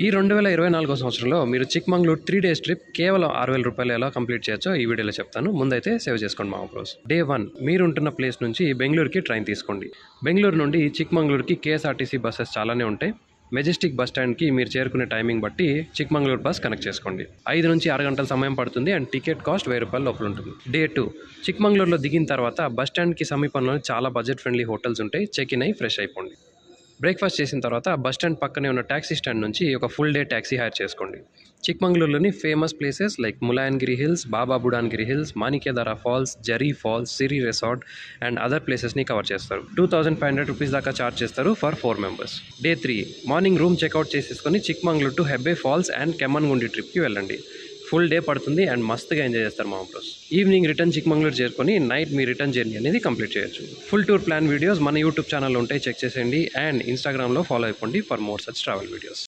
ఈ 2024 సంవత్సరంలో మీరు చిక్మంగళూరు 3 డేస్ ట్రిప్ కేవలం 6,000 రూపాయలు ఎలా కంప్లీట్ చేయొచ్చో ఈ వీడియోలో చెప్తాను. ముందైతే సేవ్ చేసుకోండి మా బ్రోస్. డే 1 మీరు ఉంటున్న ప్లేస్ నుంచి బెంగళూరుకి ట్రైన్ తీసుకోండి. బెంగళూరు నుండి చిక్మంగళూరుకి కేఎస్ఆర్టీసీ బస్సెస్ చాలానే ఉంటాయి. మెజెస్టిక్ బస్ స్టాండ్కి మీరు చేరుకునే టైమింగ్ బట్టి చిక్మంగళూరు బస్ కనెక్ట్ చేసుకోండి. 5 నుంచి 6 గంటల సమయం పడుతుంది అండ్ టికెట్ కాస్ట్ 1000 రూపాయల లోపల ఉంటుంది. డే 2 చిక్మంగళూరులో దిగిన తర్వాత బస్ స్టాండ్కి సమీపంలో చాలా బడ్జెట్ ఫ్రెండ్లీ హోటల్స్ ఉంటాయి. చెక్ ఇన్ అయ్యి ఫ్రెష్ అయిపోండి. బ్రేక్ఫాస్ట్ చేసిన తర్వాత బస్ స్టాండ్ పక్కనే ఉన్న ట్యాక్సీ స్టాండ్ నుంచి ఒక ఫుల్ డే ట్యాక్సీ హైర్ చేసుకోండి. చిక్మంగళూరులోని famous places like Mullayanagiri hills, Baba Budangiri hills, Manikyadhara falls, Jhari falls, Siri resort and other ప్లేసెస్ని కవర్ చేస్తారు. 2500 రూపీస్ దాకా ఛార్జ్ చేస్తారు for 4 members. Day 3 morning room checkout చేసేసుకొని Chikmagalur to Hebbe falls and Kemmangundi ట్రిప్కి వెళ్ళండి. ఫుల్ డే పడుతుంది అండ్ మస్తుగా ఎంజాయ్ చేస్తారు మా బ్రోస్. ఈవినింగ్ రిటర్న్ చిక్మంగళూరు చేరుకొని నైట్ మీ రిటర్న్ జర్నీ అనేది కంప్లీట్ చేయొచ్చు. ఫుల్ టూర్ ప్లాన్ వీడియోస్ మన యూట్యూబ్ ఛానల్లో ఉంటాయి, చెక్ చేసేయండి అండ్ ఇన్స్టాగ్రామ్లో ఫాలో అయిపోండి for more such travel videos.